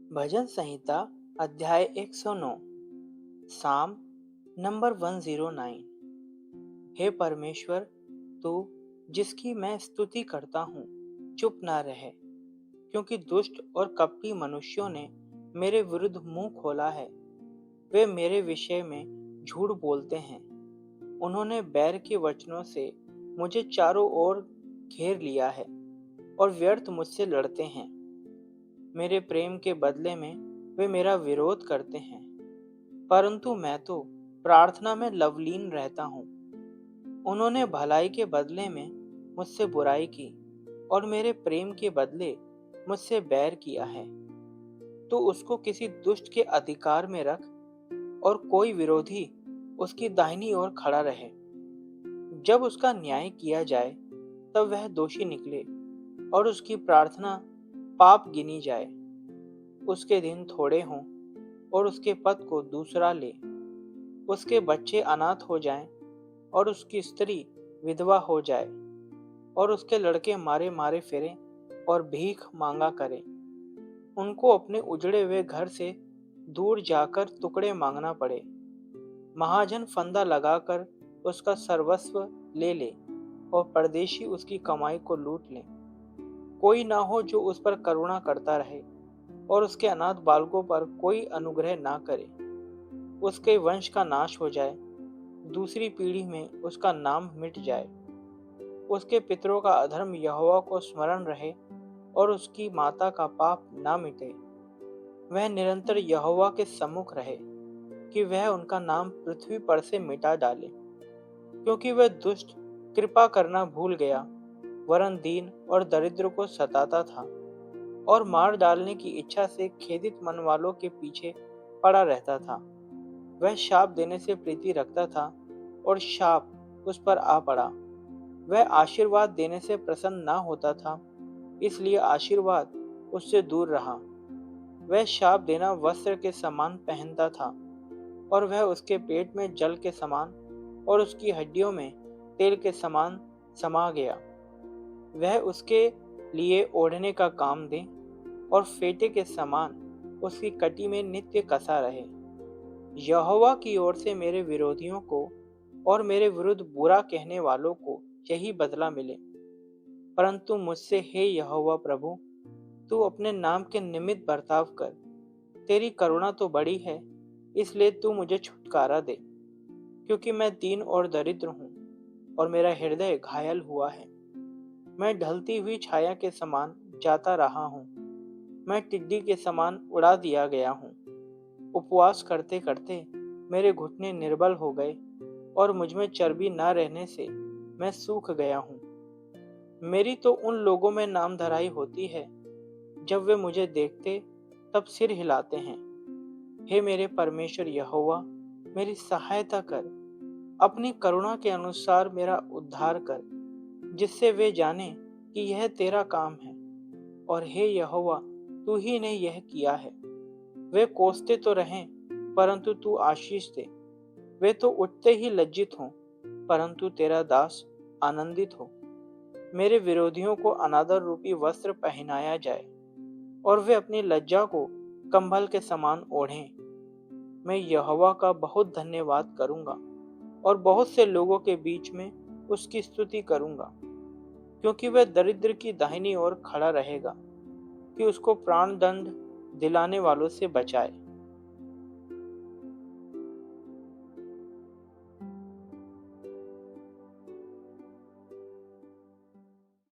भजन संहिता अध्याय 109 साम नंबर 109। हे परमेश्वर, तू जिसकी मैं स्तुति करता हूँ, चुप ना रहे, क्योंकि दुष्ट और कपटी मनुष्यों ने मेरे विरुद्ध मुंह खोला है। वे मेरे विषय में झूठ बोलते हैं। उन्होंने बैर के वचनों से मुझे चारों ओर घेर लिया है और व्यर्थ मुझसे लड़ते हैं। मेरे प्रेम के बदले में वे मेरा विरोध करते हैं, परंतु मैं तो प्रार्थना में लवलीन रहता हूँ। उन्होंने भलाई के बदले में मुझसे बुराई की और मेरे प्रेम के बदले मुझसे बैर किया है। तो उसको किसी दुष्ट के अधिकार में रख और कोई विरोधी उसकी दाहिनी ओर खड़ा रहे। जब उसका न्याय किया जाए तब वह दोषी निकले और उसकी प्रार्थना पाप गिनी जाए। उसके दिन थोड़े हों और उसके पद को दूसरा ले। उसके बच्चे अनाथ हो जाएं और उसकी स्त्री विधवा हो जाए और उसके लड़के मारे मारे फिरें और भीख मांगा करें। उनको अपने उजड़े हुए घर से दूर जाकर टुकड़े मांगना पड़े। महाजन फंदा लगाकर उसका सर्वस्व ले ले और परदेशी उसकी कमाई को लूट ले। कोई ना हो जो उस पर करुणा करता रहे और उसके अनाथ बालकों पर कोई अनुग्रह ना करे। उसके वंश का नाश हो जाए, दूसरी पीढ़ी में उसका नाम मिट जाए। उसके पितरों का अधर्म यहोवा को स्मरण रहे और उसकी माता का पाप ना मिटे। वह निरंतर यहोवा के सम्मुख रहे कि वह उनका नाम पृथ्वी पर से मिटा डाले, क्योंकि वह दुष्ट कृपा करना भूल गया, वरन दीन और दरिद्र को सताता था और मार डालने की इच्छा से खेदित मन वालों के पीछे पड़ा रहता था। वह शाप देने से प्रीति रखता था और शाप उस पर आ पड़ा। वह आशीर्वाद देने से प्रसन्न ना होता था, इसलिए आशीर्वाद उससे दूर रहा। वह शाप देना वस्त्र के समान पहनता था और वह उसके पेट में जल के समान और उसकी हड्डियों में तेल के समान समा गया। वह उसके लिए ओढ़ने का काम दे और फेटे के समान उसकी कटी में नित्य कसा रहे। यहोवा की ओर से मेरे विरोधियों को और मेरे विरुद्ध बुरा कहने वालों को यही बदला मिले। परंतु मुझसे हे यहोवा प्रभु, तू अपने नाम के निमित्त बर्ताव कर। तेरी करुणा तो बड़ी है, इसलिए तू मुझे छुटकारा दे, क्योंकि मैं दीन और दरिद्र हूँ और मेरा हृदय घायल हुआ है। मैं ढलती हुई छाया के समान जाता रहा हूँ। मैं टिड्डी के समान उड़ा दिया गया हूँ। उपवास करते करते मेरे घुटने निर्बल हो गए और मुझमें चर्बी न रहने से मैं सूख गया हूँ। मेरी तो उन लोगों में नाम धराई होती है, जब वे मुझे देखते तब सिर हिलाते हैं। हे मेरे परमेश्वर यहोवा, मेरी सहायता कर। अपनी करुणा के अनुसार मेरा उद्धार कर, जिससे वे जाने कि यह तेरा काम है और हे यहोवा, तू ही ने यह किया है। वे कोसते तो रहें, परंतु तू आशीष दे। वे तो उठते ही लज्जित हों, परंतु तेरा दास आनंदित हो। मेरे विरोधियों को अनादर रूपी वस्त्र पहनाया जाए और वे अपनी लज्जा को कंबल के समान ओढ़ें। मैं यहोवा का बहुत धन्यवाद करूंगा और बहुत से लोगों के बीच में उसकी स्तुति करूंगा, क्योंकि वह दरिद्र की दाहिनी ओर खड़ा रहेगा कि उसको प्राण दंड दिलाने वालों से बचाए।